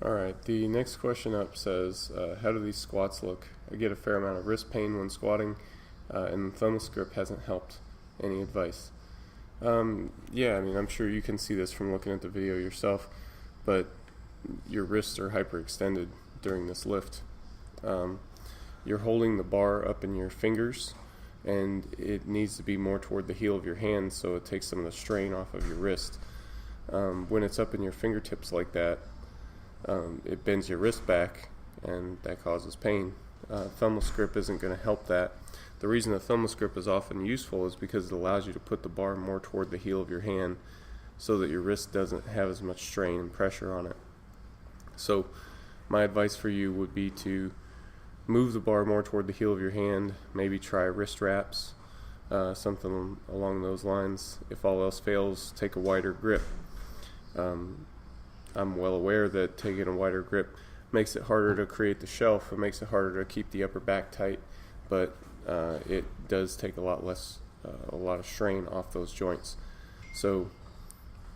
Alright, the next question up says, how do these squats look? I get a fair amount of wrist pain when squatting, and the thumb grip hasn't helped. Any advice? Yeah, I mean, I'm sure you can see this from looking at the video yourself, but your wrists are hyperextended during this lift. You're holding the bar up in your fingers, and it needs to be more toward the heel of your hand so it takes some of the strain off of your wrist. When it's up in your fingertips like that, it bends your wrist back, and that causes pain. Thumbless grip isn't going to help that. The reason the thumbless grip is often useful is because it allows you to put the bar more toward the heel of your hand so that your wrist doesn't have as much strain and pressure on it. So my advice for you would be to move the bar more toward the heel of your hand, maybe try wrist wraps, something along those lines. If all else fails, take a wider grip. I'm well aware that taking a wider grip makes it harder to create the shelf. It makes it harder to keep the upper back tight, but it does take a lot of strain off those joints. So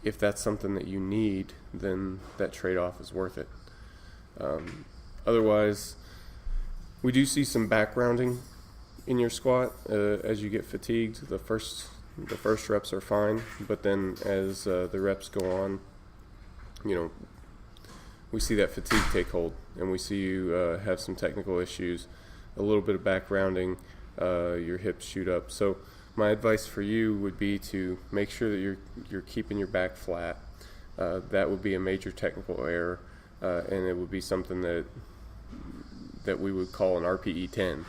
if that's something that you need, then that trade-off is worth it. Otherwise, we do see some back rounding in your squat as you get fatigued. The first reps are fine, but then as the reps go on, we see that fatigue take hold, and we see you have some technical issues, a little bit of back rounding, your hips shoot up. So my advice for you would be to make sure that you're keeping your back flat. That would be a major technical error, and it would be something that we would call an RPE 10.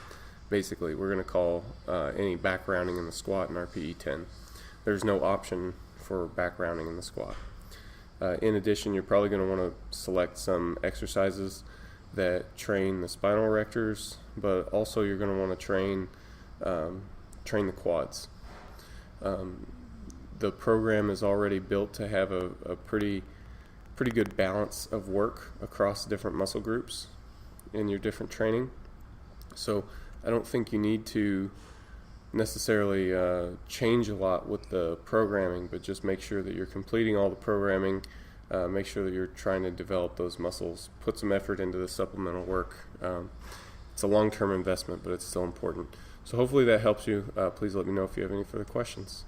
Basically, we're going to call any back rounding in the squat an RPE 10. There's no option for back rounding in the squat. In addition, you're probably going to want to select some exercises that train the spinal erectors, but also you're going to want to train the quads. The program is already built to have a pretty good balance of work across different muscle groups in your different training. So I don't think you need to necessarily change a lot with the programming, but just make sure that you're completing all the programming, make sure that you're trying to develop those muscles, put some effort into the supplemental work. It's a long-term investment, but it's still important. So hopefully that helps you. Please let me know if you have any further questions.